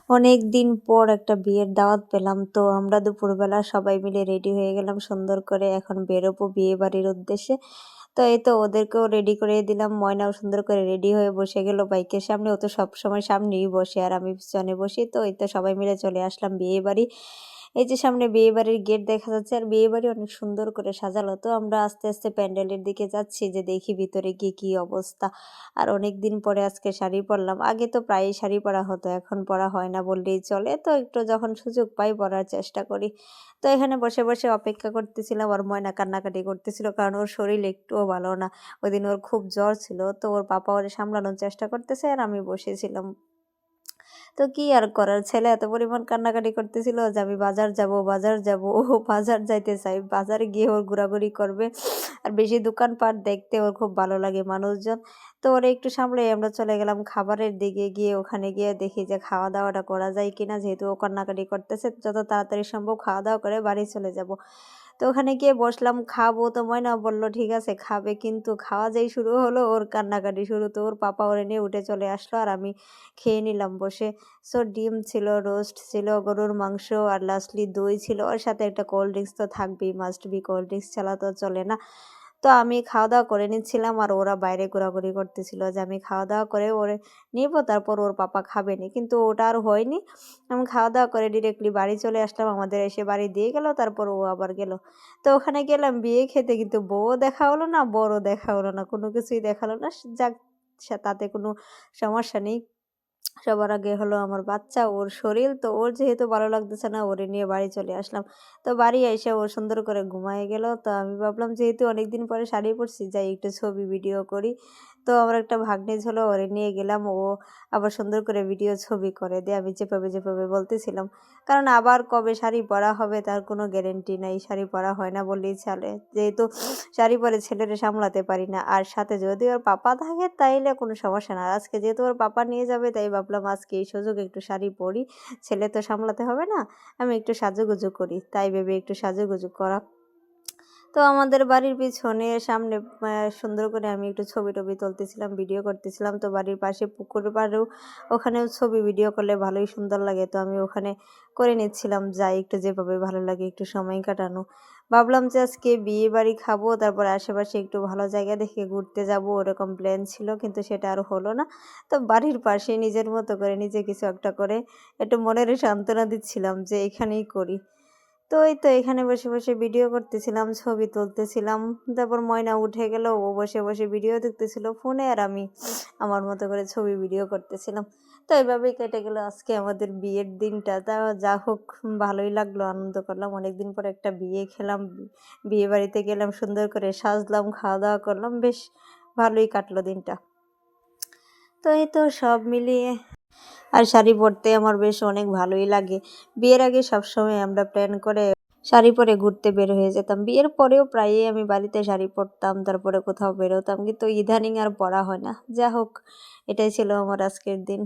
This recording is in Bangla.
অনেক দিন পর একটা বিয়ের দাওয়াত পেলাম, তো আমরা দুপুরবেলা সবাই মিলে রেডি হয়ে গেলাম সুন্দর করে। এখন বেরোবো বিয়ে বাড়ির উদ্দেশ্যে। তো এই তো ওদেরকেও রেডি করে দিলাম। ময়নাও সুন্দর করে রেডি হয়ে বসে গেল বাইকের সামনে। ও তো সবসময় সামনেই বসে আর আমি পিছনে বসি। তো এই তো সবাই মিলে চলে আসলাম বিয়ে বাড়ি। এই যে সামনে বিয়ে বাড়ির গেট দেখা যাচ্ছে, আর বিয়ে বাড়ি অনেক সুন্দর করে সাজালো। তো আমরা আস্তে আস্তে প্যান্ডেলের দিকে যাচ্ছি, যে দেখি ভিতরে গিয়ে কি অবস্থা। আর অনেক দিন পরে আজকে শাড়ি পরলাম। আগে তো প্রায়ই শাড়ি পরা হতো, এখন পরা হয় না বললেই চলে। তো একটু যখন সুযোগ পাই পরার চেষ্টা করি। তো এখানে বসে বসে অপেক্ষা করতেছিলাম। আর ময়না কান্নাকাটি করতেছিল, কারণ ওর শরীর একটুও ভালো না। ওইদিন ওর খুব জ্বর ছিল, তো ওর পাপা ওরে সামলানোর চেষ্টা করতেছে আর আমি বসেছিলাম। তো কি আর করার, ছেলে এত পরিমাণ কান্নাকাটি করতেছিল যে আমি বাজার যাব বাজার যাব। ও বাজার যাইতে চাই, বাজারে গিয়ে ওর ঘোরাঘুরি করবে। আর বেশি দোকানপাট দেখতে ওর খুব ভালো লাগে, মানুষজন। তো ওরা একটু সামলে আমরা চলে গেলাম খাবারের দিকে। গিয়ে ওখানে গিয়ে দেখি যে খাওয়া দাওয়াটা করা যায় কিনা, যেহেতু ও কান্নাকাটি করতেছে। যত তাড়াতাড়ি সম্ভব খাওয়া দাওয়া করে বাড়ি চলে যাব। তো ওখানে গিয়ে বসলাম, খাবো। তো ময়না বলল ঠিক আছে খাবে, কিন্তু খাওয়া যেই শুরু হলো ওর কান্নাকাটি শুরু। তো ওর পাপা ওরে নিয়ে উঠে চলে আসলো আর আমি খেয়ে নিলাম বসে। সো ডিম ছিল, রোস্ট ছিল, গরুর মাংস, আর লাস্টলি দই ছিল। ওর সাথে একটা কোল্ড ড্রিঙ্কস তো থাকবেই, মাস্ট বি, কোল্ড ড্রিঙ্কস ছাড়া তো চলে না। তো আমি খাওয়া দাওয়া করে নিচ্ছিলাম আর ওরা বাইরে ঘোরাঘুরি করতেছিল, যে আমি খাওয়া দাওয়া করে ওরে নিব, তারপর ওর পাপা খাবেনি। কিন্তু ওটা আর হয়নি। আমি খাওয়া দাওয়া করে ডিরেক্টলি বাড়ি চলে আসলাম। আমাদের এসে বাড়ি দিয়ে গেল, তারপর ও আবার গেল। তো ওখানে গেলাম বিয়ে খেতে, কিন্তু বউও দেখা হলো না, বড়ও দেখা হলো না, কোনো কিছুই দেখালো না। যাক, তাতে কোনো সমস্যা নেই। সবার আগে হলো আমার বাচ্চা, ওর শরীর। তো ওর যেহেতু ভালো লাগতেছে না, ওরে নিয়ে বাড়ি চলে আসলাম। তো বাড়ি এসে ও সুন্দর করে ঘুমায় গেল। তো আমি ভাবলাম যেহেতু অনেকদিন পরে শাড়ি পরছি, যাই একটু ছবি ভিডিও করি। তো আমার একটা ভাগ্নিজ হলো, ওরে নিয়ে গেলাম। ও আবার সুন্দর করে ভিডিও ছবি করে দিয়ে, আমি যেভাবে যেভাবে বলতেছিলাম। কারণ আবার কবে শাড়ি পরা হবে তার কোনো গ্যারেন্টি নাই। শাড়ি পরা হয় না বললেই চলে, যেহেতু শাড়ি পরে ছেলেরে সামলাতে পারি না। আর সাথে যদি ওর পাপা থাকে তাইলে কোনো সমস্যা না। আর আজকে যেহেতু ওর পাপা নিয়ে যাবে, তাই ভাবলাম আজকে এই সুযোগে একটু শাড়ি পরি। ছেলে তো সামলাতে হবে না, আমি একটু সাজুগুজু করি। তাই ভেবে একটু সাজুগুজু করা। তো আমাদের বাড়ির পিছনে সামনে সুন্দর করে আমি একটু ছবি টবি তুলতেছিলাম, ভিডিও করতেছিলাম। তো বাড়ির পাশে পুকুর পাড়েও, ওখানেও ছবি ভিডিও করলে ভালোই সুন্দর লাগে। তো আমি ওখানে করে নিচ্ছিলাম, যাই একটু যেভাবে ভালো লাগে একটু সময় কাটানো। ভাবলাম যে আজকে বিয়ে বাড়ি খাবো, তারপর আশেপাশে একটু ভালো জায়গা দেখে ঘুরতে যাব, ওরকম প্ল্যান ছিল, কিন্তু সেটা আর হলো না। তো বাড়ির পাশে নিজের মতো করে নিজে কিছু একটা করে একটু মনের সান্ত্বনা দিচ্ছিলাম যে এখানেই করি। তো এই তো এখানে বসে বসে ভিডিও করতেছিলাম, ছবি তুলতেছিলাম। তারপর ময়না উঠে গেল, ও বসে বসে ভিডিও দেখতেছিল ফোনে, আর আমি আমার মতো করে ছবি ভিডিও করতেছিলাম। তো এইভাবেই কেটে গেল আজকে আমাদের বিয়ের দিনটা। তা যা হোক, ভালোই লাগলো, আনন্দ করলাম। অনেকদিন পর একটা বিয়ে খেলাম, বিয়ে বাড়িতে গেলাম, সুন্দর করে সাজলাম, খাওয়া দাওয়া করলাম, বেশ ভালোই কাটলো দিনটা। তো এই তো সব মিলিয়ে, আর শাড়ি পরতে আমার বেশ অনেক ভালোই লাগে। বিয়ের আগে সবসময় আমরা প্ল্যান করে শাড়ি পরে ঘুরতে বের হয়ে যেতাম। বিয়ের পরেও প্রায়ই আমি বাড়িতে শাড়ি পরতাম, তারপরে কোথাও বেরোতাম, কিন্তু ইদানিং আর পরা হয় না। যা হোক, এটাই ছিল আমার আজকের দিন।